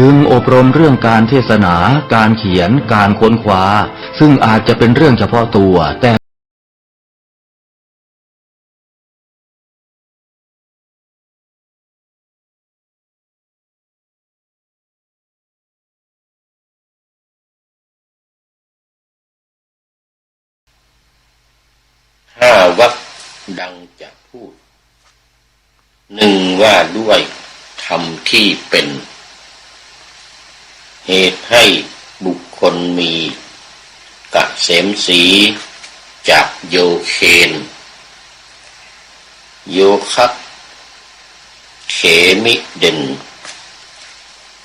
พึงอบรมเรื่องการเทศนา การเขียน การค้นคว้าซึ่งอาจจะเป็นเรื่องเฉพาะตัวแต่ห้าวรรคดังจะพูดหนึ่งว่าด้วยธรรมที่เป็นเหตุให้บุคคลมีกะเสมสีจากโยเคนโยคะเขมิเด่น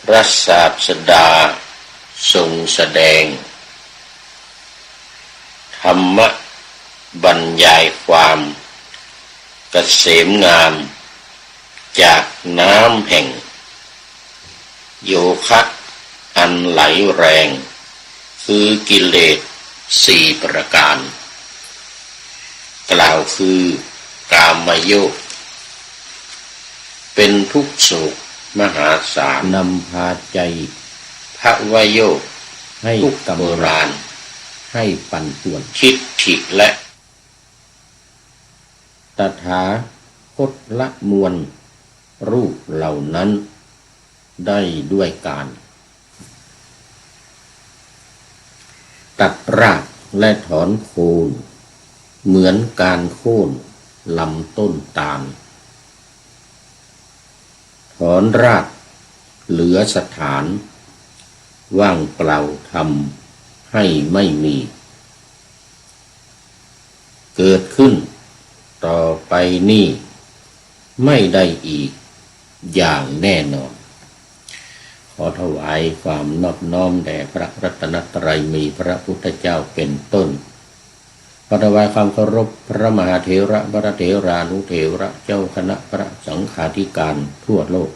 พระศาสดาทรงแสดงธรรมบรรยายความเกษมงามจากน้ำแห่งโยคะอันไหลแรงคือกิเลสสี่ประการกล่าวคือกามโยคเป็นทุกข์โศกมหาศาลนำพาใจภวโยคให้กำโบราณให้ปั่นป่วนทิฏฐิและตถาคตละมวลรูปเหล่านั้นได้ด้วยการตัดรากและถอนโคนเหมือนการโค่นลำต้นตาลถอนรากเหลือสถานว่างเปล่าทำให้ไม่มีเกิดขึ้นต่อไปนี่ไม่ได้อีกอย่างแน่นอนขอถวายความนอบน้อมแด่พระรัตนตรัยมีพระพุทธเจ้าเป็นต้นขอถวายความเคารพพระมหาเถระพระเถรานุเถระเจ้าคณะพระสังฆาธิการทั่วโลก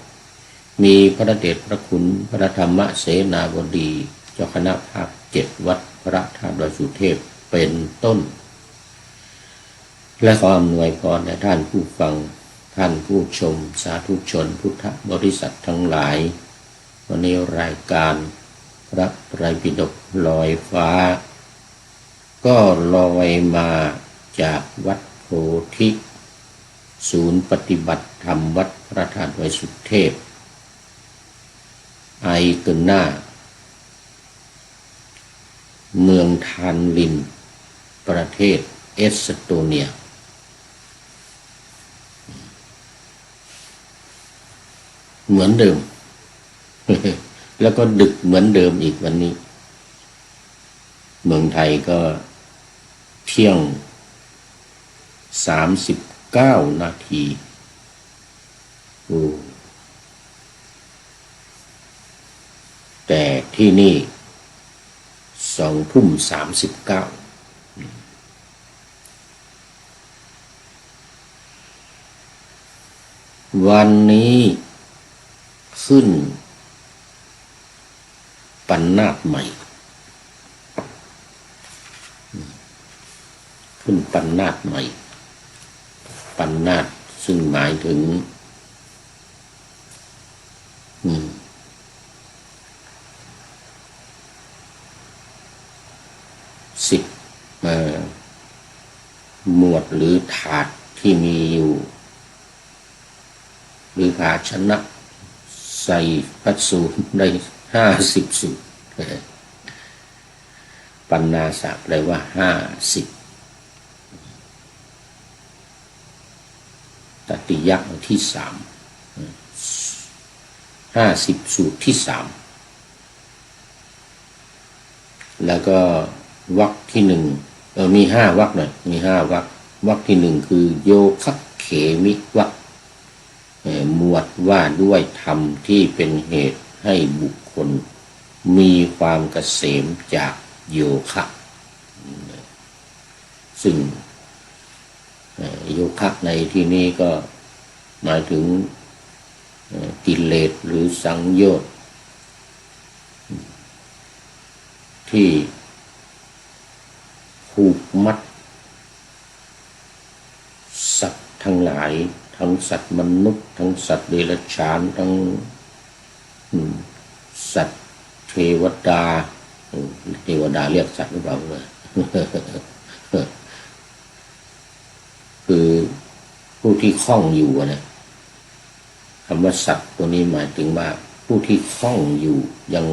มีพระเดชพระคุณพระธรรมเสนาบดีเจ้าคณะภาค7วัดพระธาตุดอยสุเทพเป็นต้นและขออำนวยพรแด่ท่านผู้ฟังท่านผู้ชมสาธุชนพุทธบริษัททั้งหลายวันนี้รายการพระไตรปิฎกลอยฟ้าก็ลอยมาจากวัดโพธิศูนย์ปฏิบัติธรรมวัดพระธาตุดอยสุเทพไอเกน่าเมืองทานลินประเทศเอสโตเนียเหมือนเดิม แล้วก็ดึกเหมือนเดิมอีกวันนี้เมืองไทยก็เที่ยง39 นาทีแต่ที่นี่20:39วันนี้ขึ้นปัณนาถใหม่ขึ้นปัณนาถใหม่ปัณนาถซึ่งหมายถึง10หมวดหรือถาดที่มีอยู่หรือภาชนะใส่พัดสูตรได้50 สูตรปัณณาสะแปลว่า50ตติยะที่50 สูตรที่3แล้วก็วรรคที่1มี5วรรคหน่อยมี5วรรควรรคที่1คือโยคะเขมิวรรคหมวดว่าด้วยธรรมที่เป็นเหตุให้บุคคลมีความเกษมจากโยคะซึ่งโยคะในที่นี้ก็หมายถึงกิเลสหรือสังโยชน์ที่ผูกมัดสัตว์ทั้งหลายทั้งสัตว์มนุษย์ทั้งสัตว์เดรัจฉานทั้ง สัตว์เทวดาเทวดาเรียกสัตว์หรือเปล่าเลย คือผู้ที่คล้องอยู่นะคำว่าสัตว์ตัวนี้หมายถึงว่าผู้ที่คล้องอยู่ยัง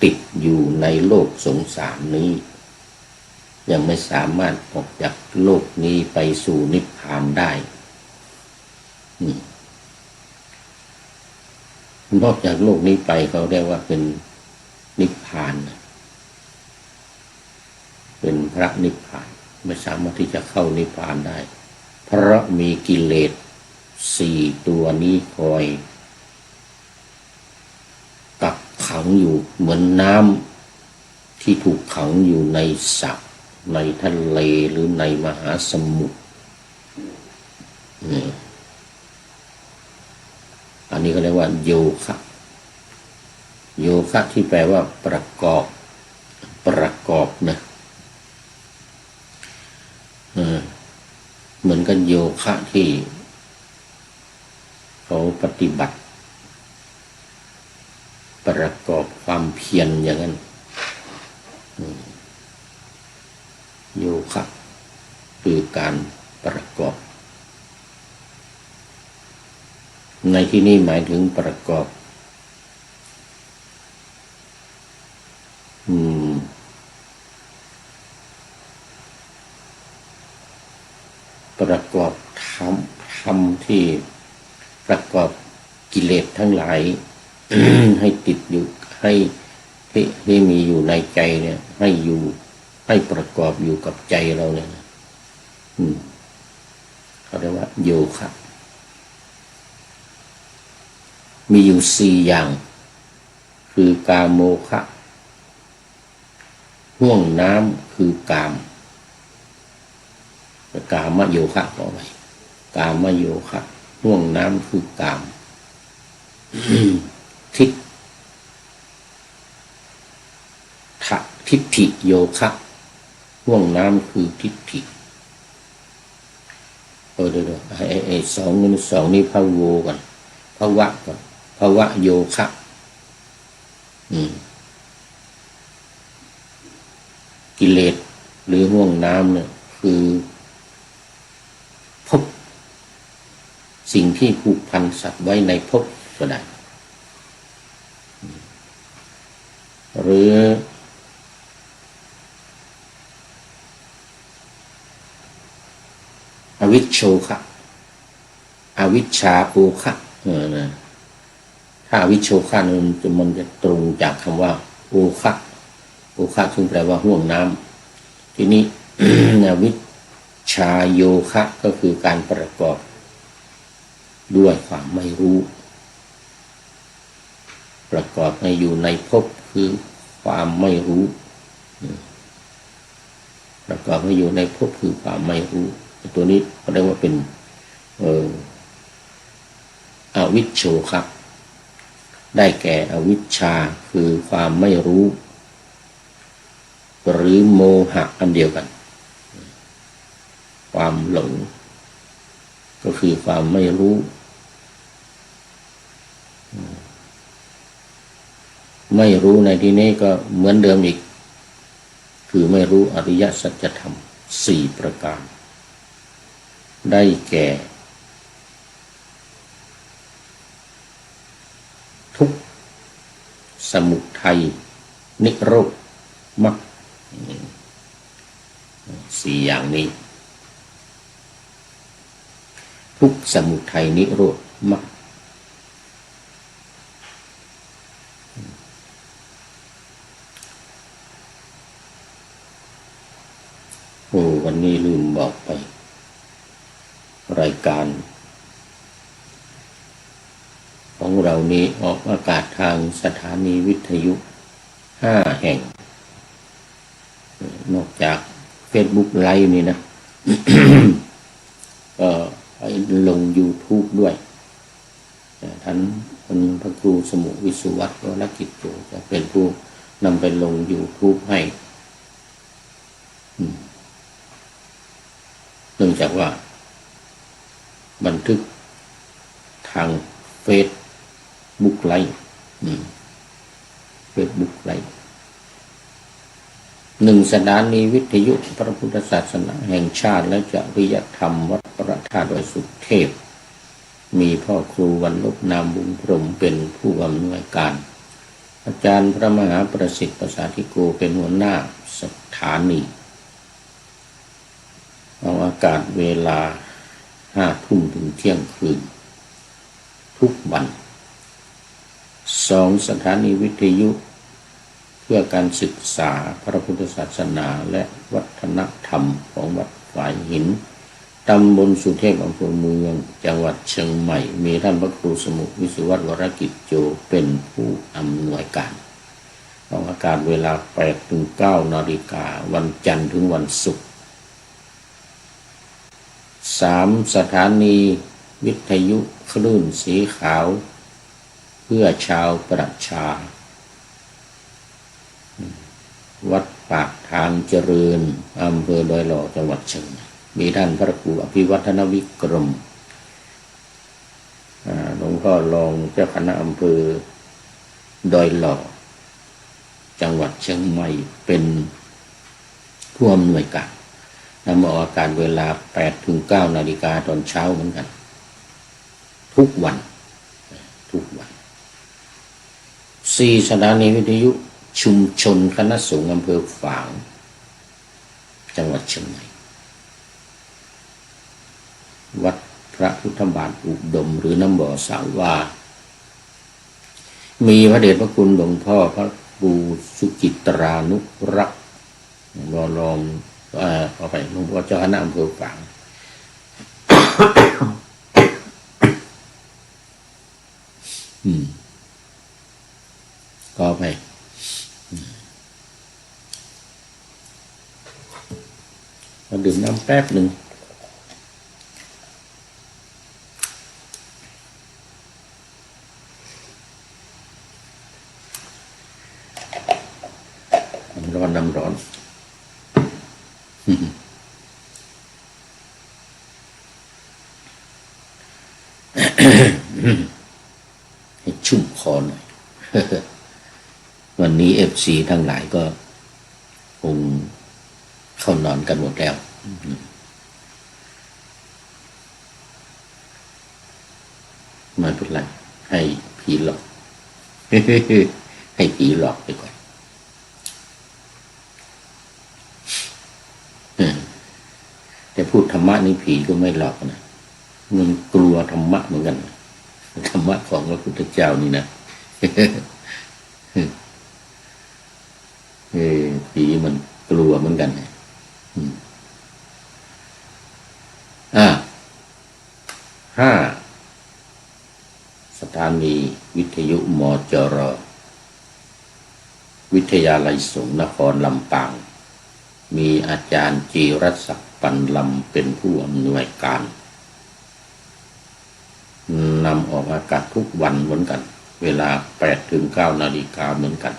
ติดอยู่ในโลกสงสารนี้ยังไม่สามารถออกจากโลกนี้ไปสู่นิพพานได้นอกจากโลกนี้ไปเขาเรียกว่าเป็นนิพพานเป็นพระนิพพานไม่สามารถที่จะเข้านิพพานได้เพราะมีกิเลส4ตัวนี้คอยกักขังอยู่เหมือนน้ำที่ถูกขังอยู่ในสระในทะเลหรือในมหาสมุทรอันนี้ก็เรียกว่าโยคะโยคะที่แปลว่าประกอบนะเหมือนกันโยคะที่เขาปฏิบัติประกอบความเพียรอย่างนั้นโยคะคือการประกอบในที่นี้หมายถึงประกอบประกอบธรรมที่ประกอบกิเลสทั้งหลาย ให้ติดอยู่ให้มีอยู่ในใจเนี่ยให้ประกอบอยู่กับใจเราเนี่ยเขาเรียกว่าโยคะมีอยู่4อย่างคือกามโมคะห่วงน้ำคือกามมโยคะต่อไปกามโยคะห่วงน้ำคือกามทิฏฐิโยคะห่วงน้ำคือทิฏฐิเดี๋ยวไอ้สองนี่พะโวกันภวะก่อนภวะโยคะกิเลสหรือห่วงน้ำเนี่ยคือภพสิ่งที่ผูกพันสัตว์ไว้ในภพก็ได้หรืออวิชโชคะอวิชชาโอคะถ้าอวิชโชคะมันจะตรงจากคำว่าโอคะซึ่งแปลว่าห่วงน้ำทีนี้ อวิชชาโยคะก็คือการประกอบด้วยความไม่รู้ประกอบให้อยู่ในภพคือความไม่รู้ประกอบให้อยู่ในภพคือความไม่รู้ตัวนี้เขาเรียกว่าเป็นอวิชโชคะได้แก่อวิชชาคือความไม่รู้หรือโมหะอันเดียวกันความหลงก็คือความไม่รู้ไม่รู้ในที่นี้ก็เหมือนเดิมอีกคือไม่รู้อริยสัจธรรม4ประการได้แก่ทุกข์สมุทัยนิโรธมรรค4อย่างนี้ทุกข์สมุทัยนิโรธมรรควันนี้ลืมบอกไปรายการของเรานี้ออกอากาศทางสถานีวิทยุ5 แห่งนอกจาก Facebook Live นี่นะ ก็ไปลง YouTube ด้วยท่านพระครูสมุวิสุวัตรวรกิจโยจะเป็นผู้นำไปลง YouTube ให้เนื่องจากว่าบันทึกทางเฟซบุ๊กไลฟ์ Facebook ไลฟ์1 สถานีวิทยุพระพุทธศาสนาแห่งชาติและจริยธรรมวัดพระธาตุดอยสุเทพมีพ่อครูวรรณลบนามบุญพรหมเป็นผู้อำนวยการอาจารย์พระมหาประสิทธิ์ประสาธิโกเป็นหัวหน้าสถานีออกอากาศเวลา5 ทุ่มถึงเที่ยงคืนทุกวัน2 สถานีวิทยุเพื่อการศึกษาพระพุทธศาสนาและวัฒนธรรมของวัดฝายหินตำบลสุเทพอำเภอเมืองจังหวัดเชียงใหม่มีท่านพระครูสมุวิสุวัฒน์วรกิจโจเป็นผู้อำนวยการออกอากาศเวลา8 ถึง 9 นาฬิกาวันจันทร์ถึงวันศุกร์3 สถานีวิทยุคลื่นสีขาวเพื่อชาวประชาวัดปากทางเจริญอำเภอดอยหล่อจังหวัดเชียงใหม่มีท่านพระครูอภิวัฒนวิกรมหลวงพ่อรองเจ้าคณะอำเภอดอยหล่อจังหวัดเชียงใหม่เป็นผู้อำนวยการนำออกอากาศเวลา8 ถึง 9 นาฬิกาตอนเช้าเหมือนกันทุกวัน4 สถานีวิทยุชุมชนคณะสงฆ์อำเภอฝางจังหวัดเชียงใหม่วัดพระพุทธบาทอุดมหรือน้ำบ่อสาววามีพระเดชพระคุณหลวงพ่อพระครูสุจิตรานุรักษ์บรมขอไปหลวงพ่อเจ้าคณะอำเภอฝาง ก็ไปมาดื่มน้ำแป๊บหนึ่งน้ำร้อนให้ชุ่มคอหน่อย วันนี้FC ทั้งหลายก็คงเข้านอนกันหมดแล้วไม่เป็นไรให้ผีหลอก ให้ผีหลอกไปก่อนแต่พูดธรรมะนี่ผีก็ไม่หลอกนะมันกลัวธรรมะเหมือนกันธรรมะของพระพุทธเจ้านี่นะ ผีมันกลัวเหมือนกัน5 สถานีวิทยุมจร.วิทยาลัยสงฆ์นครลำปางมีอาจารย์จีรศักดิ์ปันลำเป็นผู้อำนวยการนำออกอากาศทุกวันเหมือนกันเวลา8 ถึง 9 นาฬิกาเหมือนกัน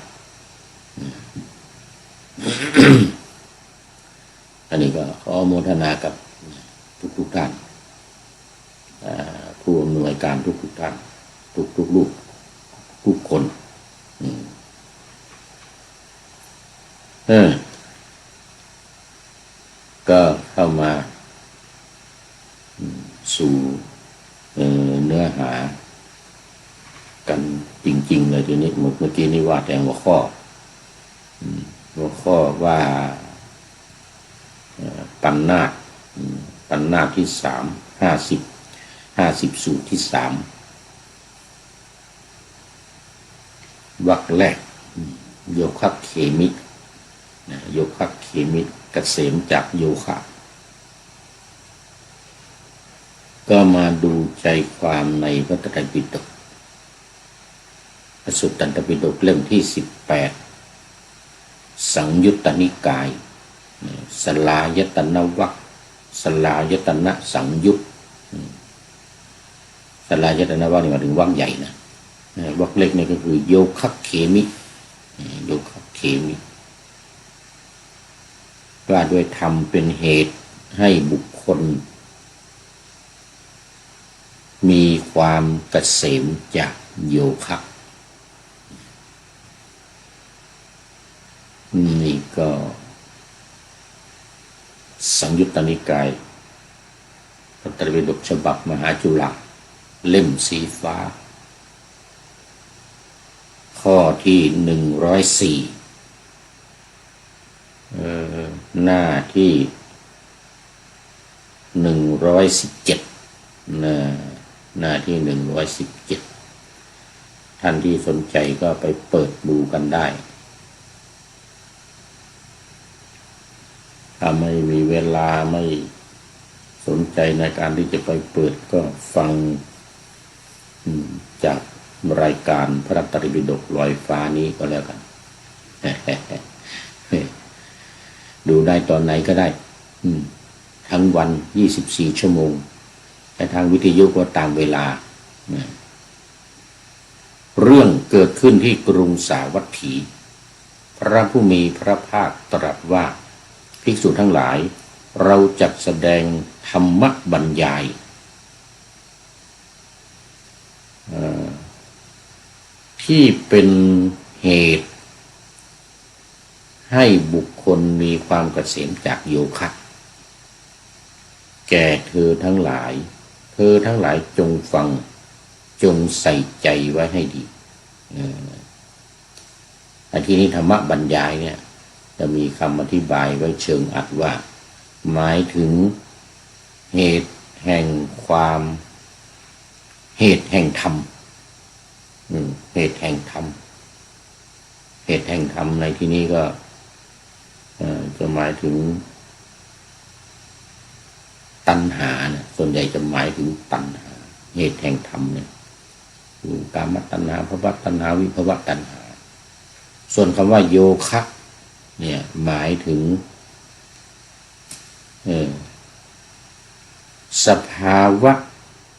อันนี้ก็ขออนุโมทนากับทุกท่านผู้อำนวยการทุกท่านทุกลูกทุกคนก็เข้ามาสู่เนื้อหากันจริงๆเลยทีนี้เมื่อกี้นี่ว่าแต่หัวข้อว่าปัณนาถที่50สูตรที่3วรรคแรกโยคะเขมิโยคะเขมิเกษมจากโยคะก็มาดูใจความในพระไตรปิฎกพระสุตตันตปิฎกเล่มที่18สังยุตตนิกายสลายตนะวรรคสลายตนะสังยุตสลายตนะวรรคนี่หมายถึงวรรคใหญ่นะวรรคเล็กนี่ก็คือโยคะเขมิโยคะเขมิว่าด้วยธรรมเป็นเหตุให้บุคคลมีความเกษมจากโยคะ ก็สังยุตตนิกายพระไตรปิฎกฉบับมหาจุฬาเล่มสีฟ้าข้อที่104หน้าที่117หน้าที่117ท่านที่สนใจก็ไปเปิดดูกันได้ถ้าไม่มีเวลาไม่สนใจในการที่จะไปเปิดก็ฟังจากรายการพระไตรปิฎกลอยฟ้านี้ก็แล้วกัน ดูได้ตอนไหนก็ได้ทั้งวัน24ชั่วโมงแต่ทางวิทยุก็ตามเวลาเรื่องเกิดขึ้นที่กรุงสาวัตถีพระผู้มีพระภาคตรัสว่าภิกษุทั้งหลายเราจักแสดงธรรมบรรยายที่เป็นเหตุให้บุคคลมีความเกษมจากโยคะแก่เธอทั้งหลายจงฟังจงใส่ใจไว้ให้ดีอันที่นี้ธรรมบรรยายเนี่ยจะมีคำอธิบายไว้เชิงอัดว่าหมายถึงเหตุแห่งธรรมเหตุแห่งธรรมในที่นี้ก็จะหมายถึงตัณหานะส่วนใหญ่จะหมายถึงตัณหาเหตุแห่งธรรมเนี่ยคือกามตัณหาภวตัณหาวิภวตัณหาส่วนคำว่าโยคะเนี่ยหมายถึงสภาวะ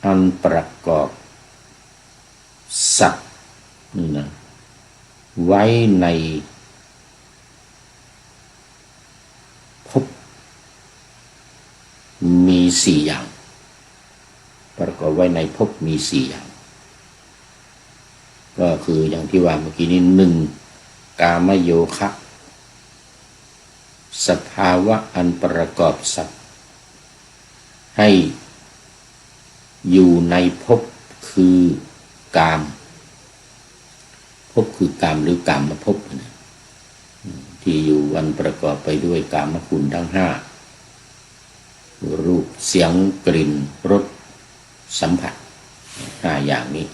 อันประกอบสัตว์นี่นะไว้ในภพมี4อย่างประกอบไว้ในภพมี4อย่างก็คืออย่างที่ว่าเมื่อกี้นี้1กามโยคะสภาวะอันประกอบสัตว์ให้อยู่ในภพคือกามภพคือกามหรือกามภพนะที่อยู่อันประกอบไปด้วยกามคุณทั้ง5รูปเสียงกลิ่นรสสัมผัส5อย่างนี้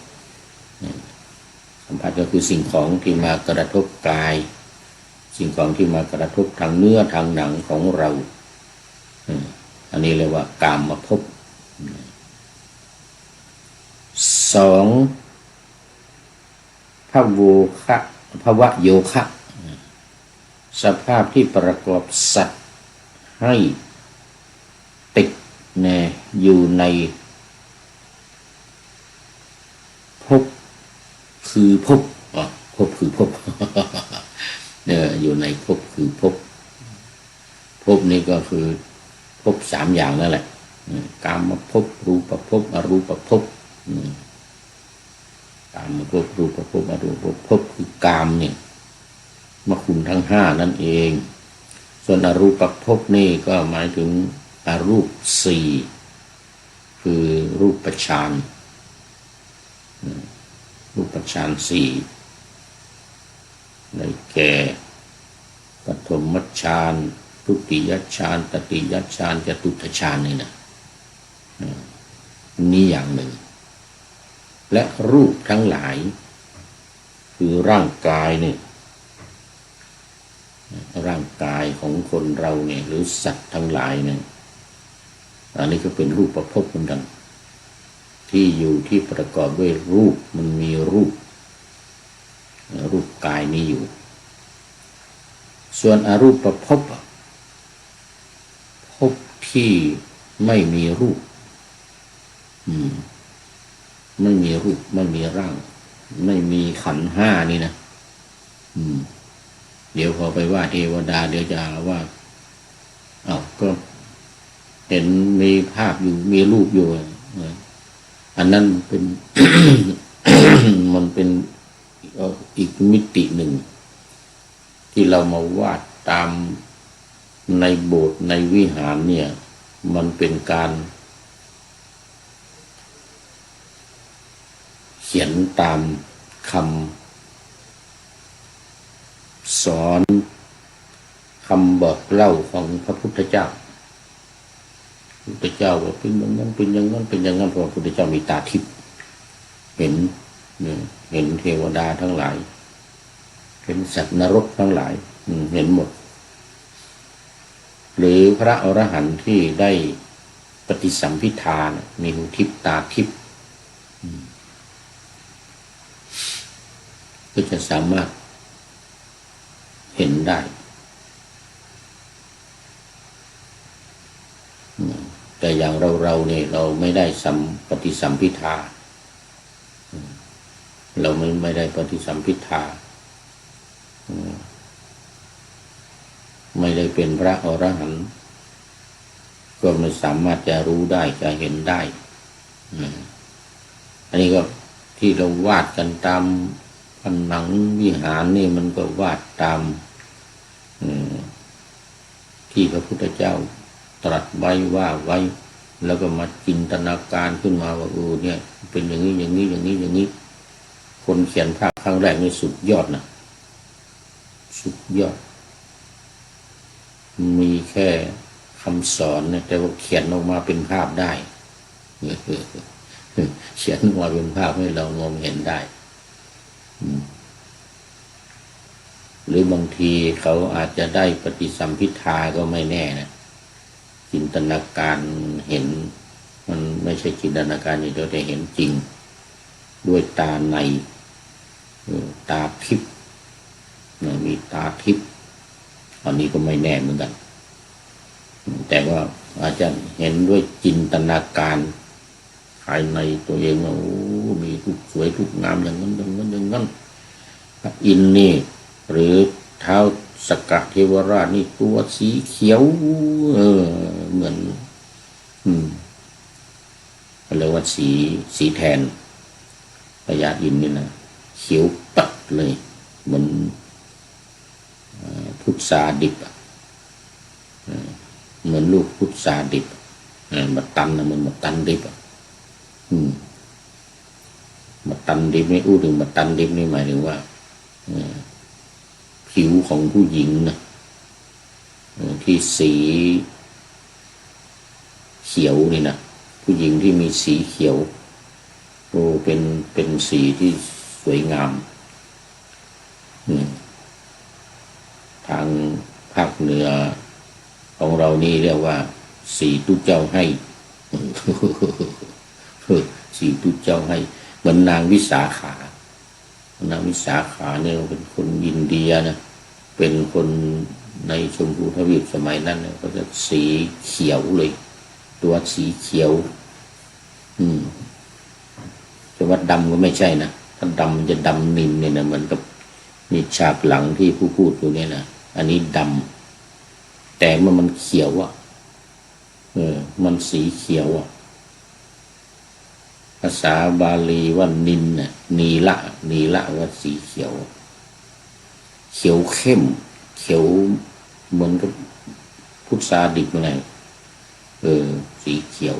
สัมผัสก็คือสิ่งของที่มากระทบกายสิ่งของที่มากระทบทางเนื้อทางหนังของเราอันนี้เรียกว่ากามภพ2ภวะโยคะสภาพที่ประกอบสัตว์ให้ติดอยู่ในภพคือภพคือภพอยู่ในภพคือภพนี้ก็คือภพ3อย่างนั่นแหละกามภพรูปภพอรูปภพกามภพรูปภพอรูปภพคือกามเนี่ยมคุณทั้ง5นั่นเองส่วนอรูปภพนี่ก็หมายถึงอรูป4คือรูปฌาน4ได้แก่ปฐมฌานทุติยฌานตติยฌานจตุตฌานนี่นะนี่อย่างหนึ่งและรูปทั้งหลายคือร่างกายเนี่ยร่างกายของคนเราเนี่ยหรือสัตว์ทั้งหลายเนี่ยอันนี้ก็เป็นรูปประพบเหมือนกันที่อยู่ที่ประกอบด้วยรูปมันมีรูปกายนี้อยู่ส่วนอรูปประพบภพที่ไม่มีรูปไม่มีรูปไม่มีร่างไม่มีขันธ์5นี่นะเดี๋ยวพอไปว่าเทวดาเดี๋ยวจะว่าก็เห็นมีภาพอยู่มีรูปอยู่อันนั้นเป็น มันเป็นอีกมิติหนึ่งที่เรามาวาด ตามในโบสถ์ในวิหารเนี่ยมันเป็นการเขียนตามคำสอนคำบอกเล่าของพระพุทธเจ้าพระพุทธเจ้าว่าเป็นอย่างนั้นเป็นอย่างนั้นเป็นอย่างนั้นเพราะพระพุทธเจ้ามีตาทิพย์เห็นเทวดาทั้งหลายเห็นสัตว์นรกทั้งหลายเห็นหมดหรือพระอรหันต์ที่ได้ปฏิสัมภิทามีหูทิพย์ตาทิพย์ก็จะสามารถเห็นได้แต่อย่างเราเนี่ยเราไม่ได้ปฏิสัมภิทาเราไม่ได้ปฏิสัมภิทาไม่ได้เป็นพระอรหันต์ก็ไม่สามารถจะรู้ได้จะเห็นได้อันนี้ก็ที่เราวาดกันตามผนังวิหารนี่มันก็วาดตามที่พระพุทธเจ้าตรัสไว้ว่าไว้แล้วก็มาจินตนาการขึ้นมาว่าเนี่ยเป็นอย่างนี้อย่างนี้อย่างนี้อย่างนี้คนเขียนภาพครั้งแรกนี่สุดยอดนะสุดยอดมีแค่คำสอนนะแต่ว่าเขียนออกมาเป็นภาพได้เขียนออกมาเป็นภาพให้เรามองเห็นได้หรือบางทีเขาอาจจะได้ปฏิสัมภิทาก็ไม่แน่นะจินตนาการเห็นมันไม่ใช่จินตนาการอย่างเดียวแต่เห็นจริงด้วยตาในตาทิพย์มีตาทิพย์อันนี้ก็ไม่แน่เหมือนกันแต่ว่าอาจจะเห็นด้วยจินตนาการภายในตัวเองว่ามีทุกสวยทุกงามอย่างนั้นอย่างนั้นอย่างนั้นพระอินทร์นี่หรือเท้าสกเทวราชนี่ตัวสีเขียวเหมือนเรียกว่าสีแทนพญาอินทร์นี่นะเขียวปัดเลยเหมือนพุทราดิบเหมือนลูกพุทราดิบมาตันนะมันมาตันดิบมาตันดิบนี่ถึงมาตันดิบนี่หมายถึงว่าผิวของผู้หญิงนะที่สีเขียวนี่นะผู้หญิงที่มีสีเขียวเป็นสีที่สวยงามทางภาคเหนือของเรานี่เรียกว่าสีตุเจ้าให้สีตุเจ้าให้เหมือนนางวิสาขานางวิสาขาเนี่ยเป็นคนอินเดียนะเป็นคนในชมพูทวีปสมัยนั้นเนี่ยก็จะสีเขียวเลยตัวสีเขียวแต่ว่าดำก็ไม่ใช่นะถ้าดำมันจะดำนินเนี่ยนะเหมือนกับมีฉากหลังที่ผู้พูดอยู่เนี่ยนะอันนี้ดำแต่มันเขียวอ่ะมันสีเขียวอ่ะภาษาบาลีว่านินน่ะนีละว่าสีเขียวเขียวเข้มเขียวเหมือนกับพุทราดิบไงสีเขียว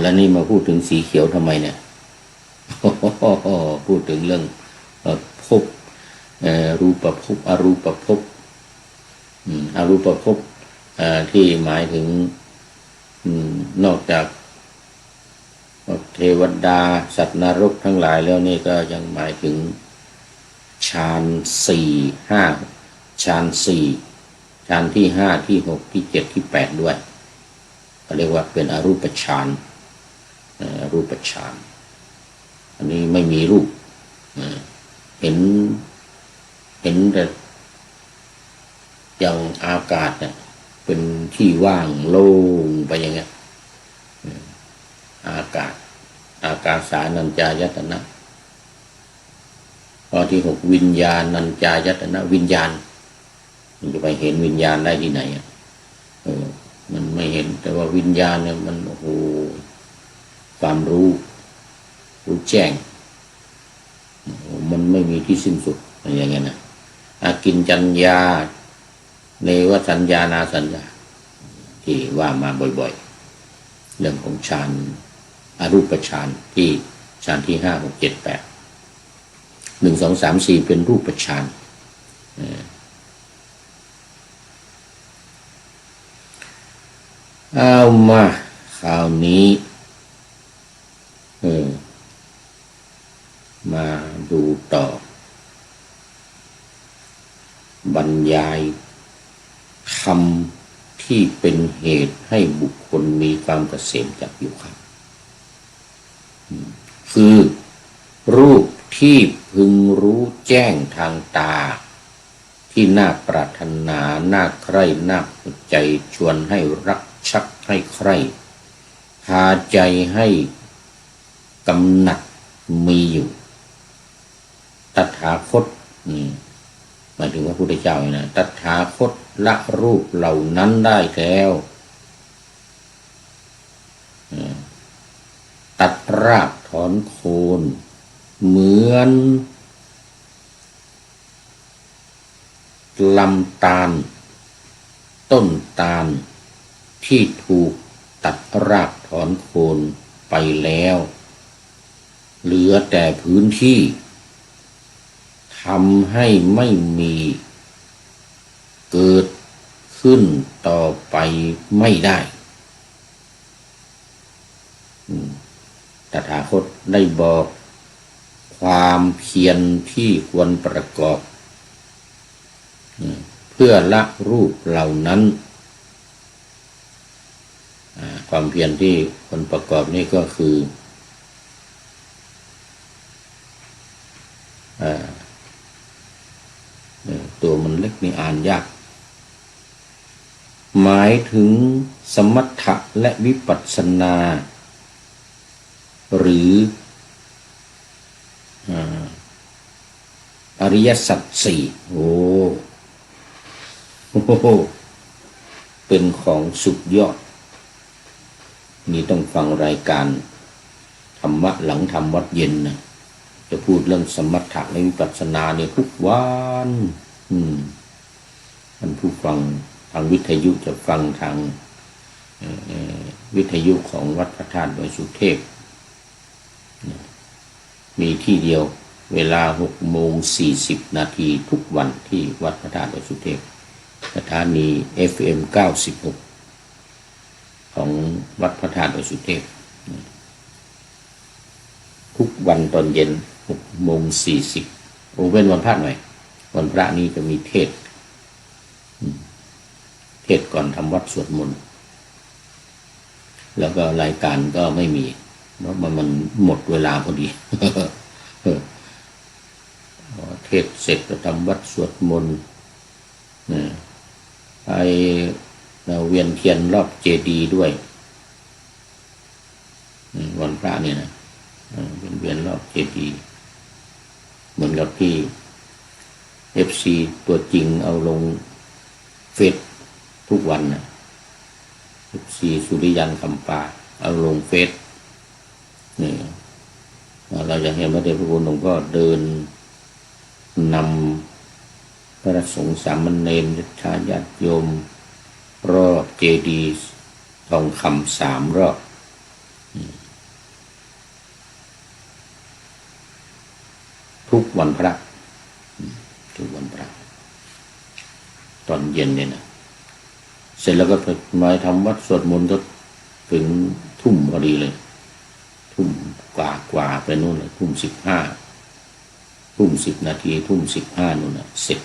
แล้วนี่มาพูดถึงสีเขียวทำไมเนี่ยพูดถึงเรื่องภพรูปภพอรูปภพอรูปภพที่หมายถึงนอกจากเทวดาสัตว์นรกทั้งหลายแล้วนี่ก็ยังหมายถึงฌาน4 5ฌาน4ฌานที่5ที่6ที่7ที่8ด้วยก็เรียกว่าเป็นอรูปฌานรูปฌานอันนี้ไม่มีรูปเห็นแต่อย่างอากาศเนี่ยเป็นที่ว่างโล่งไปอย่างเงี้ยอากาศสานัญจายตนะข้อที่6วิญญาณัญจายตนะวิญญาณมันจะไปเห็นวิญญาณได้ที่ไหนมันไม่เห็นแต่ว่าวิญญาณเนี่ยมันความรู้แจ้งมันไม่มีที่สิ้นสุด อย่างเงี้ยนะอากินจัญญาเนวสัญญานาสัญญาที่ว่ามาบ่อยๆเรื่องของฌานอรูปฌานที่ฌานที่5 6 7 8 1 2 3 4เป็นรูปฌานเอามาคราวนี้มาดูต่อบรรยายคำที่เป็นเหตุให้บุคคลมีความเกษมจากอยู่ครับคือรูปที่พึงรู้แจ้งทางตาที่น่าปรารถนาน่าใคร่น่าพอใจชวนให้รักชักให้ใคร่พาใจให้กำหนัดมีอยู่ตถาคตหมายถึงว่าพระพุทธเจ้านะตถาคตละรูปเหล่านั้นได้แล้วตัดรากถอนโคนเหมือนลำตาลต้นตาลที่ถูกตัดรากถอนโคนไปแล้วเหลือแต่พื้นที่ทำให้ไม่มีเกิดขึ้นต่อไปไม่ได้ตถาคตได้บอกความเพียรที่ควรประกอบเพื่อละรูปเหล่านั้นความเพียรที่ควรประกอบนี่ก็คือตัวมันเล็กนี่อ่านยากหมายถึงสมถะและวิปัสสนาหรืออริยสัจสี่โอ้เป็นของสุดยอดนี่ต้องฟังรายการธรรมะหลังธรรมวัดเย็นนะจะพูดเรื่องสมถะและวิปัสสนาเนี่ยทุกวันท่านผู้ฟังทางวิทยุจะฟังทางวิทยุของวัดพระธาตุดอยสุเทพมีที่เดียวเวลา 6:40 นาทีทุกวันที่วัดพระธาตุดอยสุเทพสถานี FM 96ของวัดพระธาตุดอยสุเทพทุกวันตอนเย็น 6:40เว้นวันพระหน่อยวันพระนี้จะมีเทศก่อนทำวัดสวดมนต์แล้วก็รายการก็ไม่มีเพราะมันหมดเวลาพอดี เทศเสร็จก็ทำวัดสวดมนต์ไปเวียนเทียนรอบเจดีย์ด้วยวันพระเนี่ยนะเวียนรอบเจดีย์เหมือนกับที่ FC ตัวจริงเอาลงเฟซทุกวันนะ FC สุริยันคำปาเอาลงเฟซนี่เราจะเห็นพระเดชพระคุณหลวงพ่อเดินนำพระสงฆ์สามเณรชาญาติโยมรอบเจดีย์ทองคำ3 รอบทุกวันพระตอนเย็นเนี่ยนะเสร็จแล้วก็มาทำวัดสวดมนต์ก็ถึงทุ่มพอดีเลยทุ่มกว่าไปนู่นเลยทุ่ม15 ทุ่ม10 นาทีทุ่ม15นู่นนะเสร็จ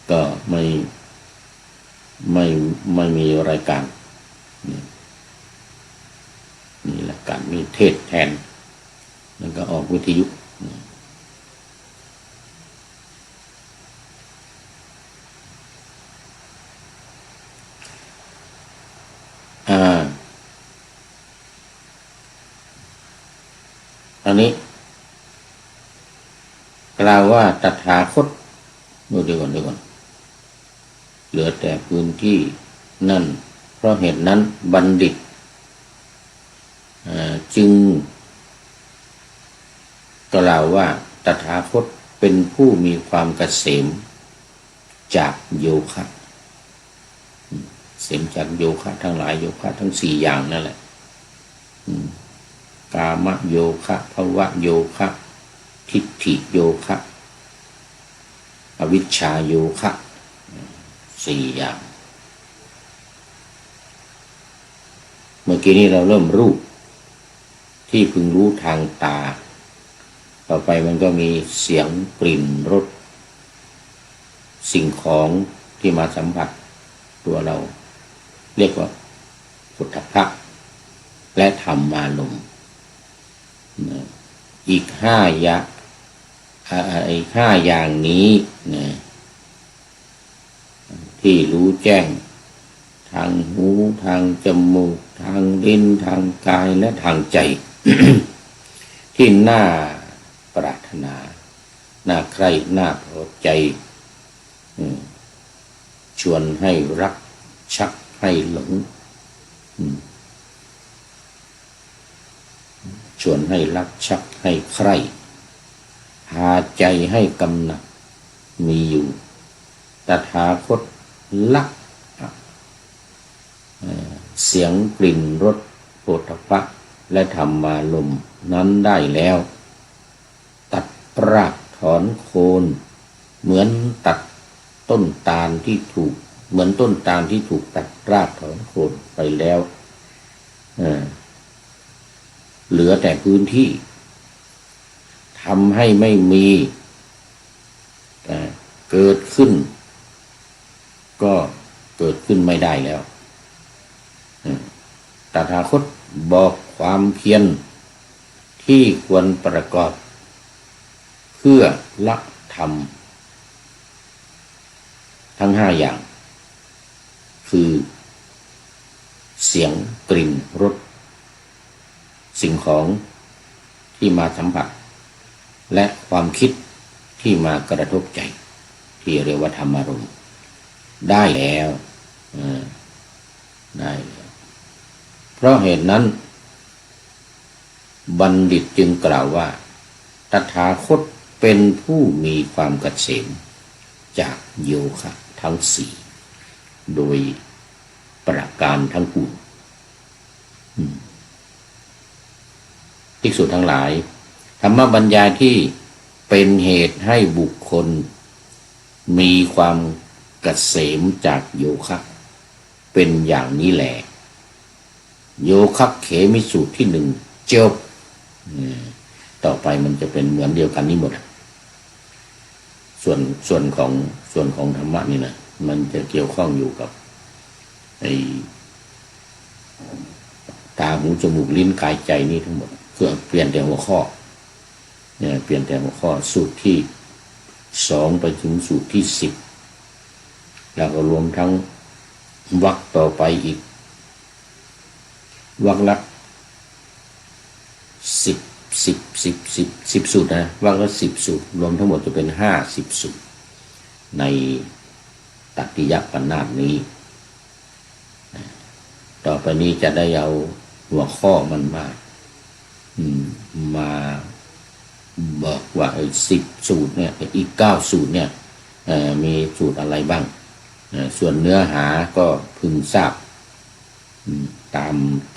ก็ไม่มีรายการนี่รายการมีเทศแทนแล้วก็ออกวิทยุอันนี้กล่าวว่าตถาคตเดี๋ยวก่อนเหลือแต่พื้นที่นั่นเพราะเหตุนั้นบัณฑิตจึง กล่าวว่าตถาคตเป็นผู้มีความเกษมจากโยคะเกษมจากโยคะทั้งหลายโยคะทั้ง4อย่างนั่นแหละกามโยคะภวโยคะทิฏฐิโยคะอวิชชาโยคะ4อย่างเมื่อกี้นี้เราเริ่มรูปที่พึงรู้ทางตาต่อไปมันก็มีเสียงกลิ่นรสสิ่งของที่มาสัมผัสตัวเราเรียกว่าพุทธภะและธรรมารมณ์อีก5 อย่างนี้นะที่รู้แจ้งทางหูทางจมูกทางลิ้นทางกายและทางใจ ที่น่าปรารถนาน่าใคร่น่าพอใจชวนให้รักชักให้หลงชวนให้รักชักให้ใคร่พาใจให้กำหนัดมีอยู่ตถาคตละเสียงกลิ่นรสโผฏฐัพพะและธรรมารมณ์นั้นได้แล้วตัดรากถอนโคนเหมือนตัดต้นตาลที่ถูกตัดรากถอนโคนไปแล้วเหลือแต่พื้นที่ทำให้ไม่มีเกิดขึ้นก็เกิดขึ้นไม่ได้แล้วตถาคตบอกความเพียรที่ควรประกอบเพื่อละธรรมทั้ง5 อย่างคือเสียงกลิ่นรสสิ่งของที่มาสัมผัสและความคิดที่มากระทบใจที่เรียกว่าธรรมารมณ์ได้แล้วเพราะเหตุนั้นบัณฑิตจึงกล่าวว่าตถาคตเป็นผู้มีความเกษมจากโยคะทั้ง4โดยประการทั้งปวงภิกษุทั้งหลายธรรมบรรยายที่เป็นเหตุให้บุคคลมีความเกษมจากโยคะเป็นอย่างนี้แหละโยคะเขมิสูตรที่1จบต่อไปมันจะเป็นเหมือนเดียวกันนี่หมดส่วนของธรรมะนี่นะมันจะเกี่ยวข้องอยู่กับไอ้ตาหูจมูกลิ้นกายใจนี่ทั้งหมดเพื่อเปลี่ยนแต่หัวข้อเนี่ยเปลี่ยนแต่หัวข้อสูตรที่2ไปถึงสูตรที่10แล้วก็รวมทั้งวรรคต่อไปอีกวรรคละ10สูตรนะวรรคละ10สูตรรวมทั้งหมดจะเป็น50สูตรในตัตติยปัณณาสนี้ต่อไปนี้จะได้เอาหัวข้อมันมาบอกว่า10สูตรเนี่ยอีก9สูตรเนี่ยมีสูตรอะไรบ้างส่วนเนื้อหาก็พึงทราบ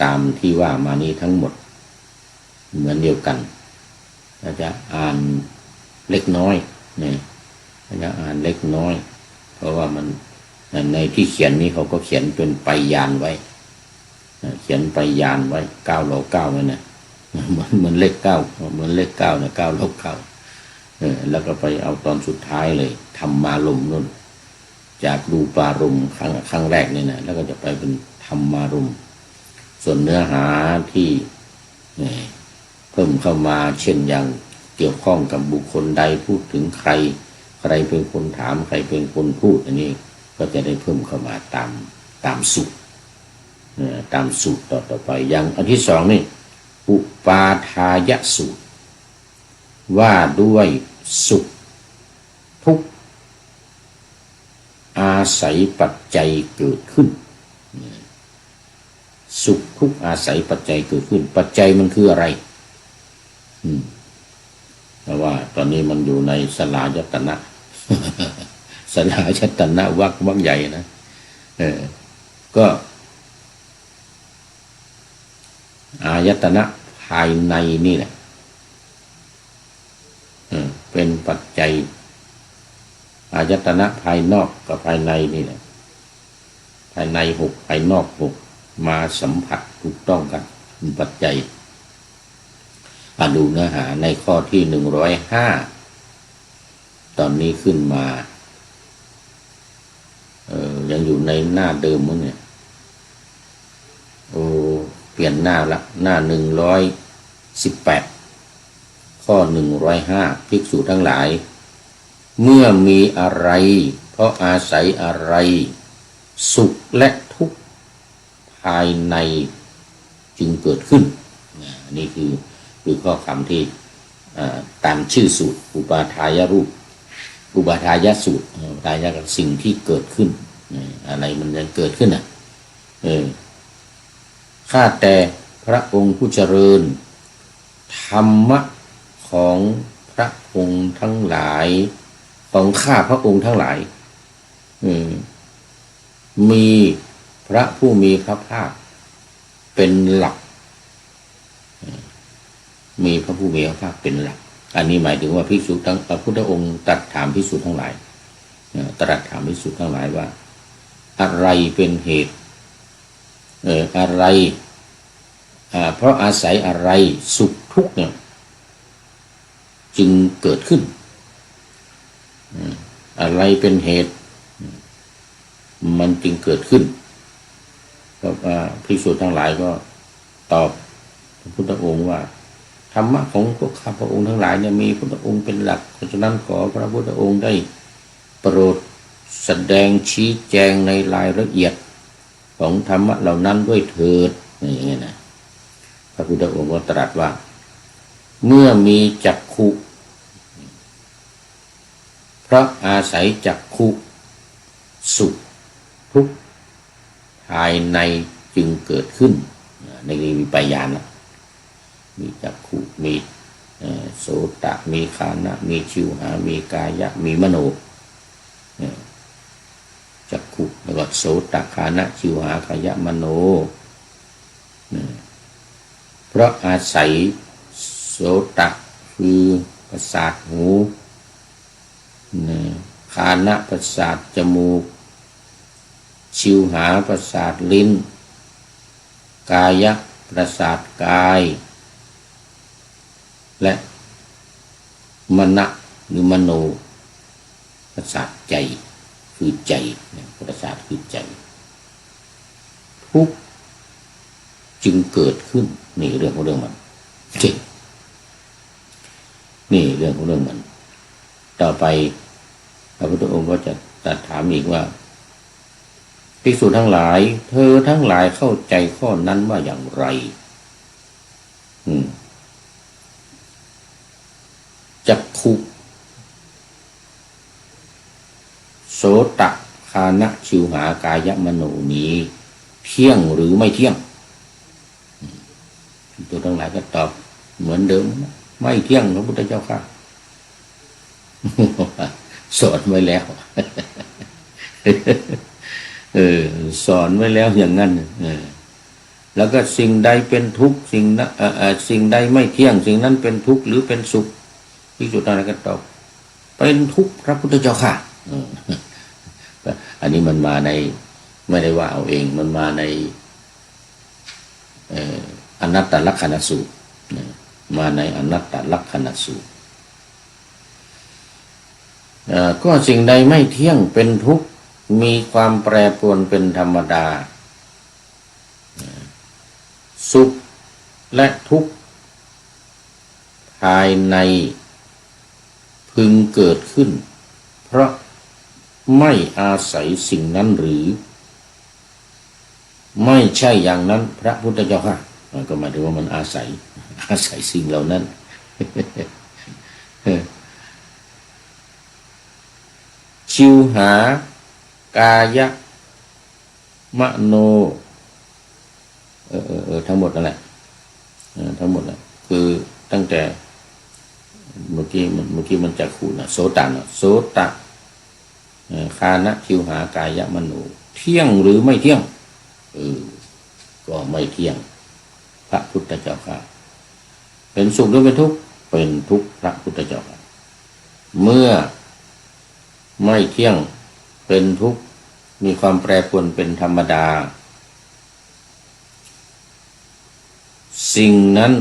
ตามที่ว่ามานี้ทั้งหมดเหมือนเดียวกันเราจะอ่านเล็กน้อยเนี่ยเราจะอ่านเล็กน้อยเพราะว่ามันในที่เขียนนี้เขาก็เขียนเป็นไปยานไว้เขียนไปยานไว้9 เรา 9นั่นน่ะเหมือนเลข9เหมือนเลข9นะ9 เรา 9แล้วก็ไปเอาตอนสุดท้ายเลยธรรมารมณ์นู่นจากรูปารมณ์ครั้งแรกเนี่ยนะแล้วก็จะไปเป็นธรรมารมณ์ส่วนเนื้อหาที่เพิ่มเข้ามาเช่นอย่างเกี่ยวข้องกับบุคคลใดพูดถึงใครเป็นคนถามใครเป็นคนพูดอันนี้ก็จะได้เพิ่มเข้ามาตามสูตรต่อไปอย่างอันที่2นี่อุปาทายสูตรว่าด้วยสุขทุกข์อาศัยปัจจัยเกิดขึ้นสุขทุกข์อาศัยปัจจัยเกิดขึ้นปัจจัยมันคืออะไร เพราะว่าตอนนี้มันอยู่ในสลายตนะ สลายตนะวรรคใหญ่นะก็อายตนะภายในนี่แหละเป็นปัจจัยอายตนะภายนอกกับภายในนี่แหละภายในหกภายนอกหกมาสัมผัสถูกต้องกันเป็นปัจจัยดูเนื้อหาในข้อที่105ตอนนี้ขึ้นมายังอยู่ในหน้าเดิมมั้งเนี่ยเปลี่ยนหน้าละหน้า118ข้อ105ภิกษุทั้งหลายเมื่อมีอะไรเพราะอาศัยอะไรสุขและทุกข์ภายในจึงเกิดขึ้นนี่คือข้อคำที่ตามชื่อสูตรอุปาทายรูปอุปาทายสูตรทายกับสิ่งที่เกิดขึ้นอะไรมันจะเกิดขึ้นข้าแต่พระองค์ผู้เจริญธรรมะของพระองค์ทั้งหลายของข้าพระองค์ทั้งหลายมีพระผู้มีพระภาคเป็นหลักมีพระผู้มีพระภาคเป็นหลักอันนี้หมายถึงว่าภิกษุทั้งพระพุทธองค์ตรัสถามภิกษุทั้งหลายตรัสถามภิกษุทั้งหลายว่าอะไรเป็นเหตุอะไรเพราะอาศัยอะไรสุขทุกข์เนี่ยจึงเกิดขึ้นอะไรเป็นเหตุมันจึงเกิดขึ้นเพราะว่าภิกษุทั้งหลายก็ตอบพระพุทธองค์ว่าธรรมะของพวกข้าพระองค์ทั้งหลายเนี่ยมีพระพุทธองค์เป็นหลักเพราะฉะนั้นขอพระพุทธองค์ได้โปรดแสดงชี้แจงในรายละเอียดของธรรมะเหล่านั้นด้วยเถิดอย่างนี้นะพระพุทธองค์ก็ตรัสว่าเมื่อมีจักขุเพราะอาศัยจักขุสุขทุกข์ภายในจึงเกิดขึ้นในวิปัยญาณนะมีจักขุมีโสตะมีฆานะมีชิวหามีกายะมีมโนจักขุแล้วก็โสตะฆานะชิวหากายะมโนเพราะอาศัยโสตะคือประสาทหูฆานะประสาทจมูกชิวหาประสาทลิ้นกายะประสาทกายและมนะหรือมโนประสาทใจคือใจประสาทคือใจทุกข์จึงเกิดขึ้นนี่เรื่องของเรื่องมันจริงนี่เรื่องของเรื่องมันต่อไปพระพุทธองค์ก็จะตรัสถามอีกว่าภิกษุทั้งหลายเธอทั้งหลายเข้าใจข้อนั้นว่าอย่างไรจักขุโสตะฆานะชิวหากายะมโนนี้เที่ยงหรือไม่เที่ยงตัวทั้งหลายก็ตอบเหมือนเดิมไม่เที่ยงพระพุทธเจ้าค่ะสอนไว้แล้วสอนไว้แล้วอย่างนั้นแล้วก็สิ่งใดเป็นทุกข์สิ่งใดไม่เที่ยงสิ่งนั้นเป็นทุกข์หรือเป็นสุขภิกษุทั้งหลายก็ตอบเป็นทุกข์พระพุทธเจ้าค่ะอันนี้มันมาในไม่ได้ว่าเอาเองมันมาในอนัตตลักขณสูตรมาในอนัตตลักขณสูตรก็สิ่งใดไม่เที่ยงเป็นทุกข์มีความแปรปรวนเป็นธรรมดาสุขและทุกข์ภายในพึงเกิดขึ้นเพราะไม่อาศัยสิ่งนั้นหรือไม่ใช่อย่างนั้นพระพุทธเจ้าค่ะก็หมายถึงว่ามันอาศัยสิ่งเหล่านั้น ชิวหากายะมโนทั้งหมดนั่นแหละทั้งหมดแหละคือตั้งแต่ เมื่อกี้มันจักขุนะโสตนะโสตะคานะชิวหากายะมโนเที่ยงหรือไม่เที่ยงก็ไม่เที่ยงพระพุทธเจ้าค่ะเป็นสุขหรือเป็นทุกข์เป็นทุกข์พระพุทธเจ้าค่ะเมื่อไม่เที่ยงเป็นทุกข์มีความแปรปรวนเป็นธรรมดาสิ่งนั้น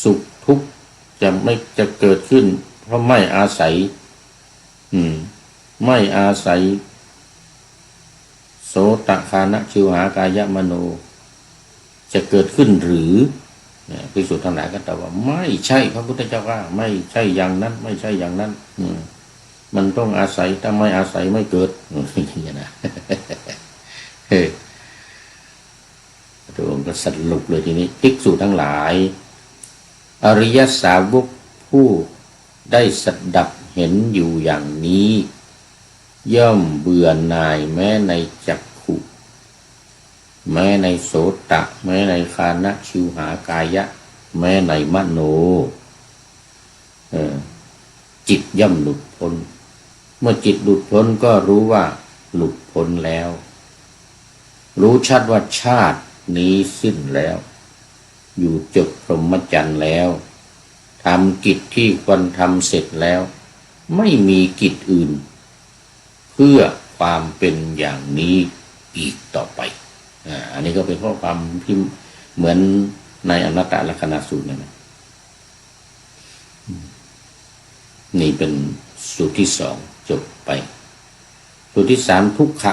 สุขทุกข์จะเกิดขึ้นเพราะไม่อาศัยโสตคานะชิวหากายะมโนจะเกิดขึ้นหรือภิกษุทั้งหลายก็ตอบว่าไม่ใช่พระพุทธเจ้าว่าไม่ใช่อย่างนั้นไม่ใช่อย่างนั้นมันต้องอาศัยถ้าไม่อาศัยไม่เกิดอย่างนี้นะพระองค์ก็สรุปเลยทีนี้ภิกษุทั้งหลายอริยสาวกผู้ได้สดับเห็นอยู่อย่างนี้ย่อมเบื่อหน่ายแม้ในจักขุแม้ในโสตะแม้ในคานะชิวหากายะแม้ในมโนจิตย่อมหลุดพ้นเมื่อจิตหลุดพ้นก็รู้ว่าหลุดพ้นแล้วรู้ชัดว่าชาตินี้สิ้นแล้วอยู่จบพรหมจรรย์แล้วทำกิจที่ควรทำเสร็จแล้วไม่มีกิจอื่นเพื่อความเป็นอย่างนี้อีกต่อไปอันนี้ก็เป็นข้อความที่เหมือนในอนัตตลักษณสูตรนะนี่เป็นสูตรที่สองจบไปสูตรที่สามทุกขะ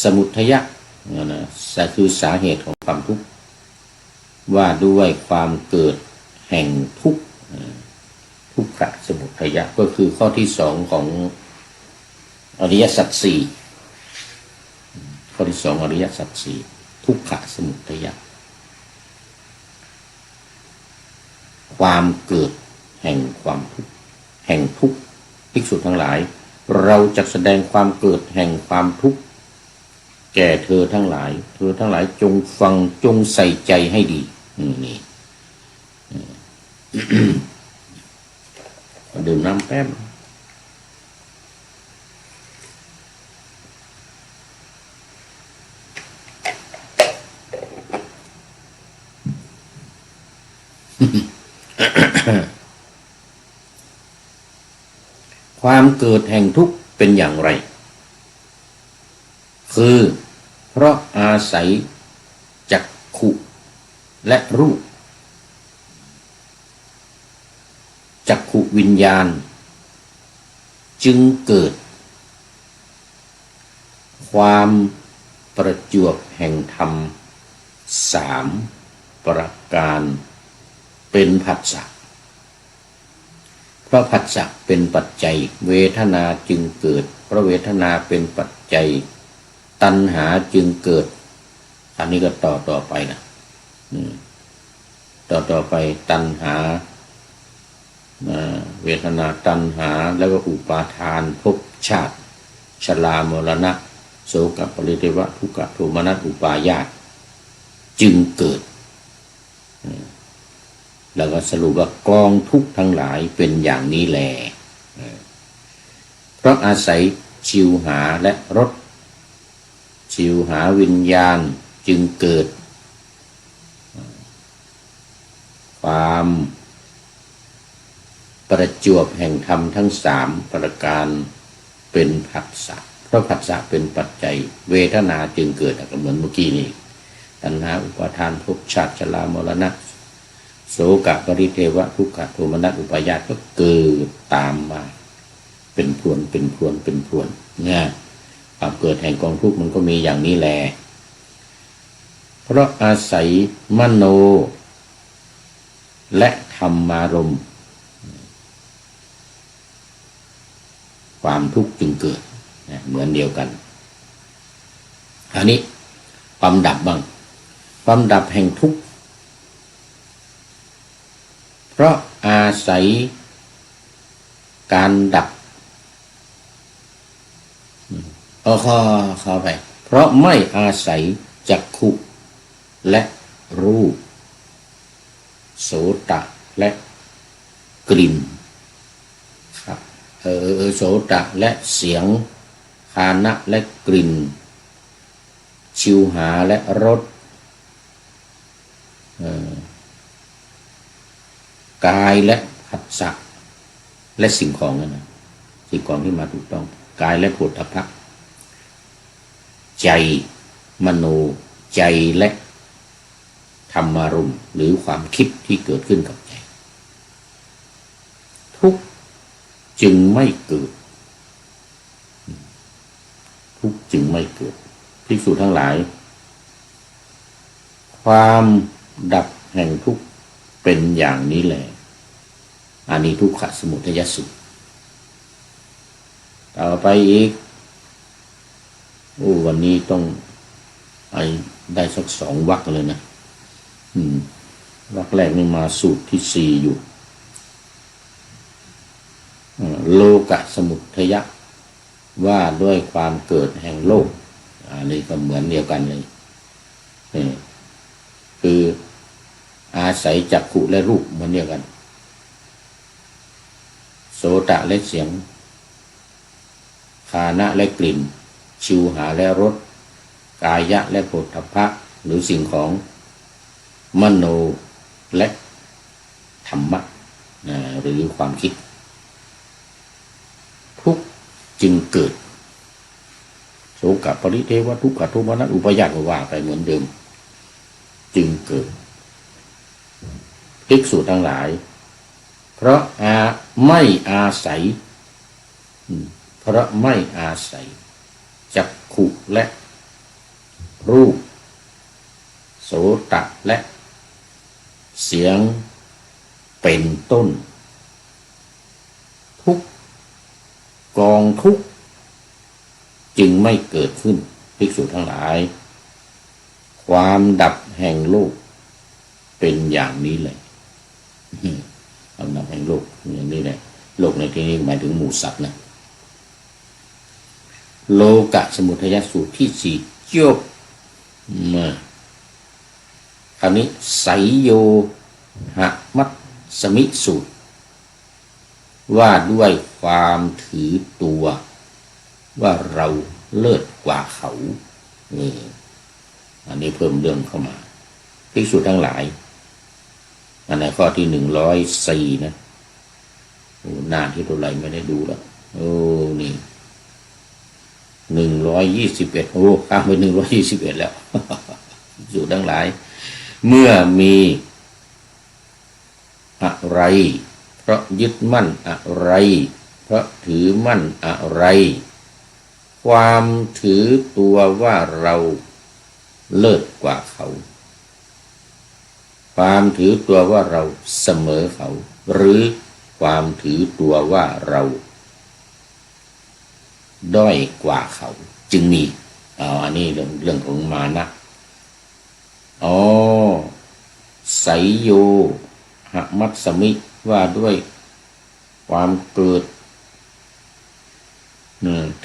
สมุทัยะนะคือสาเหตุของความทุกข์ว่าด้วยความเกิดแห่งทุกข์ทุกขะสมุทัยะก็คือข้อที่สองของอริยสัจสี่ข้อที่สองอริยสัจสี่ทุกขะสมุทัยะความเกิดแห่งความทุกข์แห่งทุกข์ภิกษุทั้งหลายเราจะแสดงความเกิดแห่งความทุกข์แก่เธอทั้งหลายจงฟังจงใส่ใจให้ดีนี่ ดื่มน้ำแป๊บความเกิดแห่งทุกข์เป็นอย่างไรคือเพราะอาศัยจักขุและรูปจักขุวิญญาณจึงเกิดความประจวบแห่งธรรมสามประการเป็นผัสสะเพราะผัสสะเป็นปัจจัยเวทนาจึงเกิดเพราะเวทนาเป็นปัจจัยตัณหาจึงเกิดอันนี้ก็ต่อไปนะต่อไปตัณหาเวทนาตัณหาแล้วก็อุปาทานภพชาติชรามรณะโสกปริเทวะทุกขโทมนัสอุปาญาตจึงเกิดแล้วก็สรุปว่ากองทุกข์ทั้งหลายเป็นอย่างนี้แลเพราะอาศัยชิวหาและรสชิวหาวิญญาณจึงเกิดความประจวบแห่งธรรมทั้งสามประการเป็นผัสสะเพราะผัสสะเป็นปัจจัยเวทนาจึงเกิดเหมือนเมื่อกี้นี้ตัณหาอุปาทานภพชาติชรามรณะโสกปริเทวะทุกขโทมนัสอุปาญาตก็เกิดตามมาเป็นพรวนเนี่ยความเกิดแห่งกองทุกข์มันก็มีอย่างนี้แลเพราะอาศัยมโนและธรรมารมณ์ความทุกข์จึงเกิดเหมือนเดียวกันอันนี้ความดับบ้างความดับแห่งทุกข์เพราะอาศัยการดับเข้าไปเพราะไม่อาศัยจักขุและรูป โสตะและกลิ่นครับโสตะและเสียงคานะและกลิ่นชิวหาและรสกายและผัสสะและสิ่งของนั่นนะสิ่งของที่มาถูกต้องกายและโผฏฐัพพะใจมโนใจและธรรมารมณ์หรือความคิดที่เกิดขึ้นกับใจทุกข์จึงไม่เกิดทุกข์จึงไม่เกิดภิกษุทั้งหลายความดับแห่งทุกข์เป็นอย่างนี้แหละอันนี้ทุกขสมุทัยสูตรต่อไปอีกวันนี้ต้องได้สัก2 วรรคเลยนะวรรคแรกนี่มาสูตรที่4อยู่โลกสมุทัยว่าด้วยความเกิดแห่งโลกอันนี้ก็เหมือนเดียวกันเลยคืออาศัยจักขุและรูปเหมือนเดียวกันโสตะและเสียงคานะและกลิ่นชิวหาและรสกายะและโผฏฐัพพะหรือสิ่งของมโนและธรรมะหรือความคิดทุกจึงเกิดโสกปริเทวทุกขโทมนัสอุปาญาตว่าไปเหมือนเดิมจึงเกิดภิกษุทั้งหลายเพราะไม่อาศัยจักขุและรูปโสตะและเสียงเป็นต้นทุกกองทุกจึงไม่เกิดขึ้นภิกษุทั้งหลายความดับแห่งโลกเป็นอย่างนี้เลยความดับแห่งโลกอย่างนี้แหละโลกในที่นี้หมายถึงหมู่สัตว์นะโลกสมุทัยสูตรที่4จบมาคราวนี้ไสยโยหมัตสมิสูตรว่าด้วยความถือตัวว่าเราเลิศกว่าเขาอันนี้เพิ่มเรื่องเข้ามาภิกษุทั้งหลายอันในข้อที่104นะหน้าที่ตัวไรไม่ได้ดูแล้วนี่121ข้ามไป121แล้วภิกษุทั้งหลายเมื่อมีอะไรเพราะยึดมั่นอะไรเพราะถือมั่นอะไรความถือตัวว่าเราเลิศกว่าเขาความถือตัวว่าเราเสมอเขาหรือความถือตัวว่าเราด้อยกว่าเขาจึงมีอันนี้เรื่องของมานะไสยโยหมัตสมิว่าด้วยความเกิด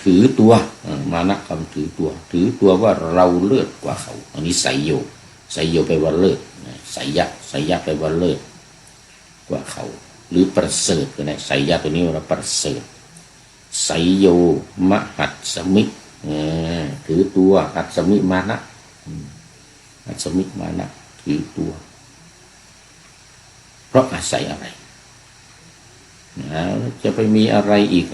ถือตัวมานะคำถือตัวว่าเราเลิศกว่าเขาอันนี้ไสยโยแปลว่าเลิศไสยะแปลว่าเลิศกว่าเขาหรือประเสริฐก็ได้ไสยะตัวนี้ว่าประเสริฐไสยโยมหัตสมิถือตัวหัตสมิมานะหัตสมิมานะถือตัวเพราะอาศัยอะไรจะไปมีอะไรอีก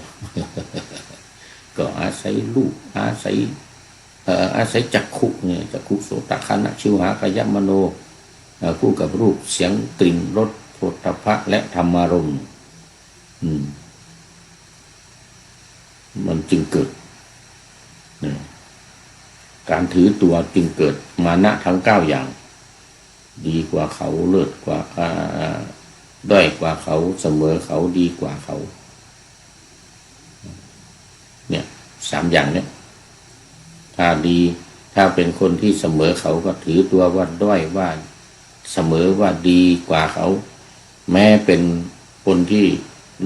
ก็อาศัยรูปอาศัยจักขุเนี่ยจักขุโสตคานะชิวหากายมโนคู่กับรูปเสียงกลิ่นรสโผฏฐัพพะและธรรมารมณ์มันจึงเกิดการถือตัวจึงเกิดมานะทั้ง9อย่างดีกว่าเขาเลิศกว่าด้อยกว่าเขาเสมอเขาดีกว่าเขาเนี่ย3อย่างเนี่ยถ้าเป็นคนที่เสมอเขาก็ถือตัวว่าด้อยว่าเสมอว่าดีกว่าเขาแม้เป็นคนที่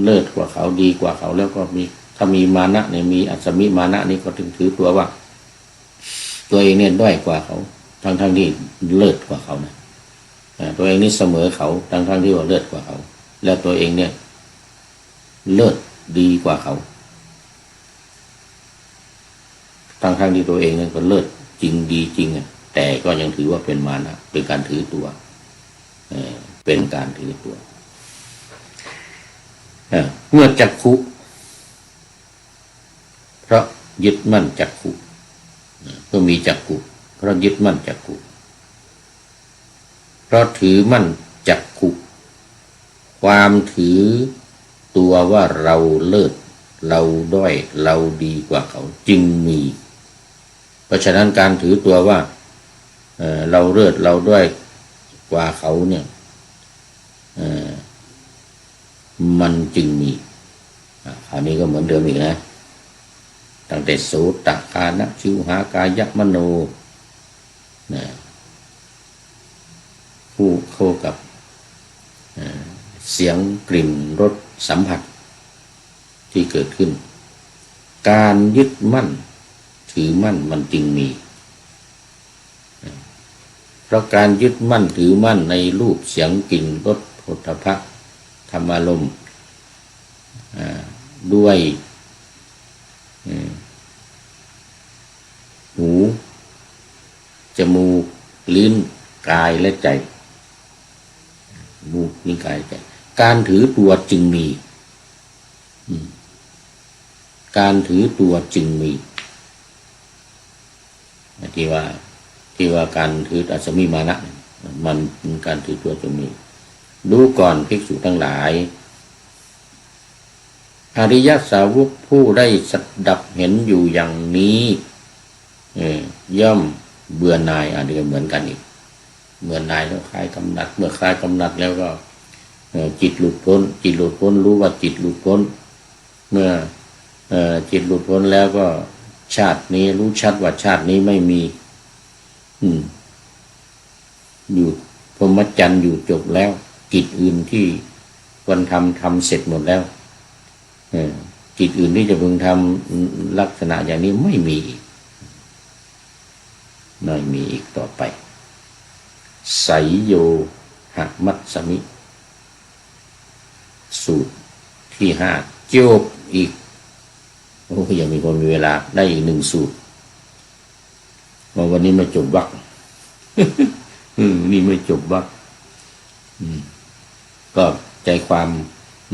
เลิศกว่าเขาดีกว่าเขาแล้วก็ถ้ามีมานะเนี่ยมีอัศมิมานะนี่ก็ถึงถือตัวว่าตัวเองเนี่ยด้อยกว่าเขาทั้งที่เลิศกว่าเขานะ ตัวเองนี่เสมอเขาทั้งที่ว่าเลิศกว่าเขาและตัวเองเนี่ยเลิศดีกว่าเขาทั้งที่ตัวเองเนี่ยก็เลิศจริงดีจริงแต่ก็ยังถือว่าเป็นมานะเป็นการถือตัวเป็นการถือตัวเมื่อจักขุเพราะยึดมั่นจักขุก็มีจักขุเพราะยึดมั่นจักขุเพราะถือมั่นจักขุความถือตัวว่าเราเลิศเราด้อยเราดีกว่าเขาจึงมีเพราะฉะนั้นการถือตัวว่าเราเลิศเราด้อยกว่าเขาเนี่ยมันจึงมีคราวนี้ก็เหมือนเดิมอีกนะตั้งแต่โสตคานะชิวหากายมโนนะผู้เข้ากับเสียงกลิ่นรสสัมผัสที่เกิดขึ้นการยึดมั่นถือมั่นมันจึงมีเพราะการยึดมั่นถือมั่นในรูปเสียงกลิ่นรสโผฏฐัพพะธรรมารมณ์ด้วยหูจมูกลิ้นกายและใจมูกลิ้นกายใจการถือตัวจึงมีการถือตัวจึงมีที่ว่าการถืออัสมิมานะมันการถือตัวจึงมีดูก่อนภิกษุทั้งหลายอริยสาวกผู้ได้สัดดับเห็นอยู่อย่างนี้ย่อมเบื่อหน่ายเดียวเหมือนกันอีกเบื่อหน่ายแล้วคลายกำหนัดเมื่อคลายกำหนัดแล้วก็จิตหลุดพ้นจิตหลุดพ้นรู้ว่าจิตหลุดพ้นเมื่อจิตหลุดพ้นแล้วก็ชาตินี้รู้ชัดว่าชาตินี้ไม่มีอยู่พรหมจรรย์อยู่จบแล้วกิจอื่นที่ควรทำเสร็จหมดแล้วกิจอื่นที่จะพึงทำลักษณะอย่างนี้ไม่มีอีกต่อไปไสยโยหมัตสมิสูตรที่5จบอีกโอ้ยังมีคนมีเวลาได้อีก1สูตรวันนี้ไม่จบวรรค นี่ไม่จบวรรคก็ใจความ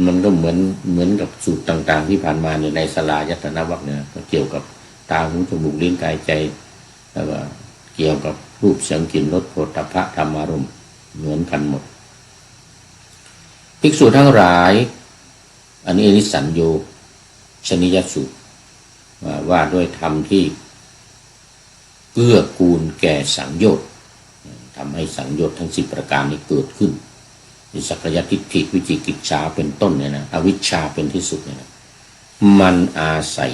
มันก็เหมือนกับสูตรต่างๆที่ผ่านมาในสลายตนะวรรคเนี่ยก็เกี่ยวกับตาหูจมูกลิ้นกายใจแล้วก็เกี่ยวกับรูปเสียงกลิ่นรสโผฏฐัพพะธรรมารมณ์เหมือนกันหมดภิกษุทั้งหลายอันนี้อนิสัญโยชนิยสูตรว่าด้วยธรรมที่เกื้อกูลแก่สังโยชน์ทำให้สังโยชน์ทั้ง10ประการนี้เกิดขึ้นมีสักยทิฏฐิวิจิกิจฉาเป็นต้นเนี่ยนะอวิชชาเป็นที่สุดเนี่ยนะมันอาศัย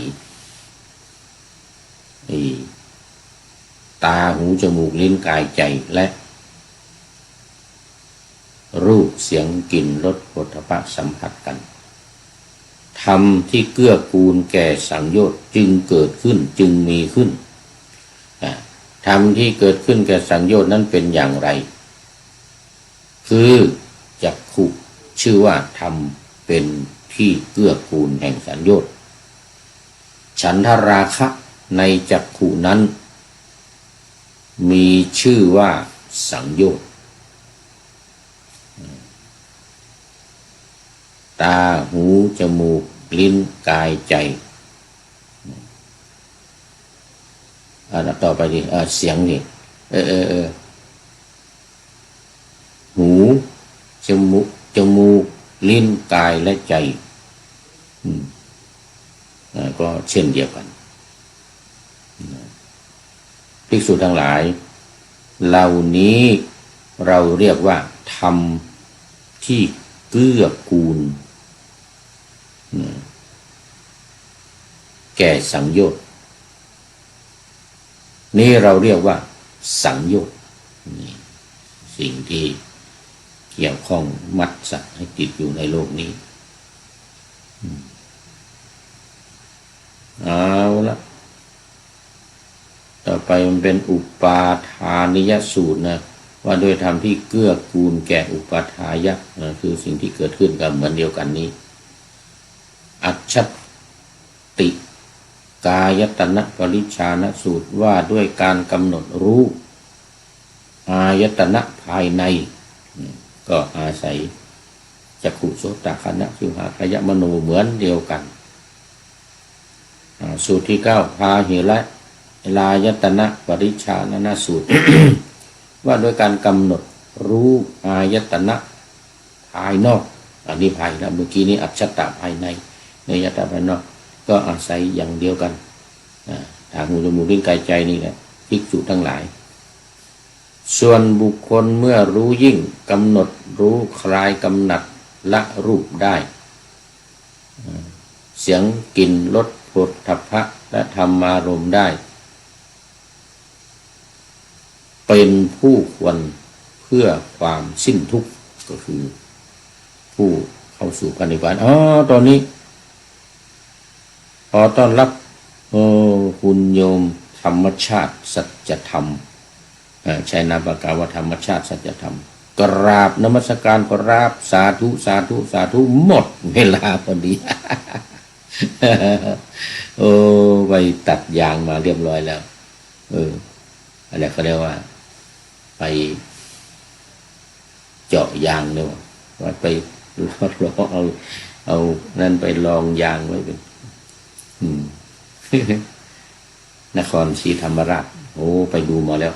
ตาหูจมูกลิ้นกายใจและรูปเสียงกลิ่นรสโผฏฐัพพะสัมผัสกันธรรมที่เกื้อกูลแก่สังโยชน์จึงเกิดขึ้นจึงมีขึ้นธรรมที่เกิดขึ้นแก่สังโยชน์นั้นเป็นอย่างไรคือจักขุชื่อว่าธรรมเป็นที่เกื้อกูลแห่งสังโยชน์ฉันทราคะในจักขุนั้นมีชื่อว่าสังโยชน์ตาหูจมูกลิ้นกายใจต่อไปดิเสียงดิหูจมูกลิ้นกายและใจก็เช่นเดียวกันภิกษุทั้งหลายเหล่านี้เราเรียกว่าธรรมที่เกื้อกูลแก่สังโยชน์นี่เราเรียกว่าสังโยชน์สิ่งที่เกี่ยวข้องมัดสัตว์ให้ติดอยู่ในโลกนี้เอาละต่อไปมันเป็นอุปาทานิยสูตรนะ ว่าโดยธรรมที่เกื้อกูลแก่อุปาทายะคือสิ่งที่เกิดขึ้นกันเหมือนเดียวกันนี้อัจฉติกายตนะปริชานสูตรว่าด้วยการกำหนดรู้อายตนะภายในก็อาศัยจักขุโสตคนะชิวหากายมโนเหมือนเดียวกันสูตรที่9พาหิระลายตนะปริชานนสูตร ว่าด้วยการกำหนดรู้อายตนะภายนอกอันนี้ภายนะเมื่อกี้นี้อัจฉตะภายในเนยตะภายนอกก็อาศัยอย่างเดียวกันทางหูจมูกลิ้นกายใจนี่แหละภิกษุทั้งหลายส่วนบุคคลเมื่อรู้ยิ่งกำหนดรู้คลายกำหนัดละรูปได้เสียงกลิ่นรสโผฏฐัพพะและธรรมารมณ์ได้เป็นผู้ควรเพื่อความสิ้นทุกข์ก็คือผู้เข้าสู่พระนิพพานตอนนี้ขอต้อนรับคุณโยมธรรมชาติสัจธรรมใช้นามปากกาว่าธรรมชาติสัจธรรมกราบนมัสการกราบสาธุสาธุสาธุหมดเวลาพอดี ไปตัดยางมาเรียบร้อยแล้วอะไรเขาเรียกว่าไปเจาะยางเนี่ยว่าไปลองเอานั่นไปลองยางไว้เป็นนครศรีธรรมราชไปดูมาแล้ว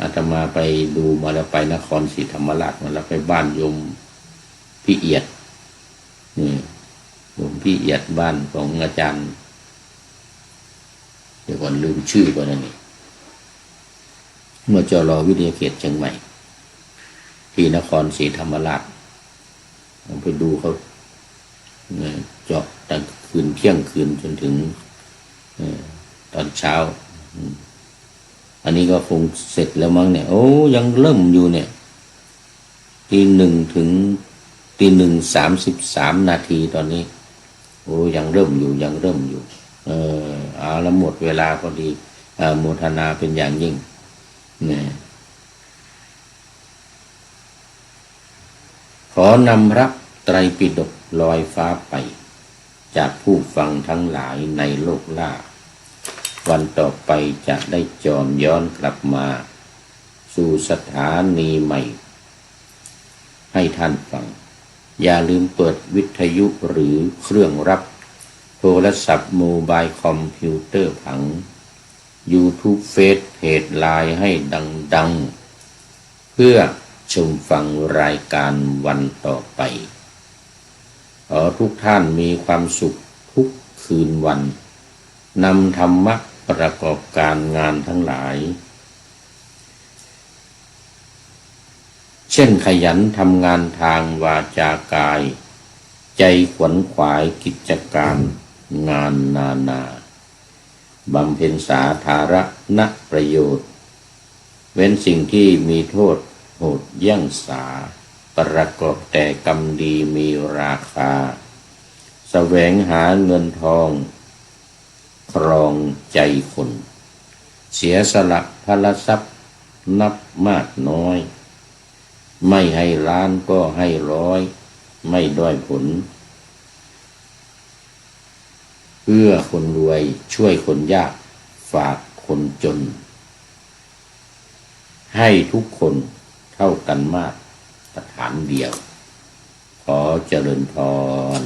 อาตมาไปดูมาแล้วไปนครศรีธรรมราชมาแล้วไปบ้านโยมพี่เอียดโยมพี่เอียดบ้านของอาจารย์เดี๋ยวก่อนลืมชื่อก่อนนั่นนี่เมื่อจรวิทยาเขตเชียงใหม่ที่นครศรีธรรมราชไปดูเขาเจาะตั้งคืนเที่ยงคืนจนถึงตอนเช้าอันนี้ก็คงเสร็จแล้วมั้งเนี่ยยังเริ่มอยู่เนี่ยตี 1ถึงตี 1:33 นาทีตอนนี้ยังเริ่มอยู่แล้วหมดเวลาพอดีโมทนาเป็นอย่างยิ่งเนี่ยขอนำพระไตรปิฎกลอยฟ้าไปจากผู้ฟังทั้งหลายในโลกล่าวันต่อไปจะได้จรย้อนกลับมาสู่สถานีใหม่ให้ท่านฟังอย่าลืมเปิดวิทยุหรือเครื่องรับโทรศัพท์โมบายคอมพิวเตอร์ผัง YouTube เฟซเพจไลน์ให้ดังๆเพื่อชมฟังรายการวันต่อไปขอทุกท่านมีความสุขทุกคืนวันนำธรรมะประกอบการงานทั้งหลายเช่นขยันทำงานทางวาจากายใจขวนขวายกิจการงานนาบำเพ็ญสาธารณประโยชน์เว้นสิ่งที่มีโทษโหดเยี่ยงสาประกอบแต่กรรมดีมีราคาแสวงหาเงินทองครองใจคนเสียสละพละทรัพย์นับมากน้อยไม่ให้ล้านก็ให้100ไม่ด้อยผลเพื่อคนรวยช่วยคนยากฝากคนจนให้ทุกคนเท่ากันมากฐานเดียวขอเจริญพร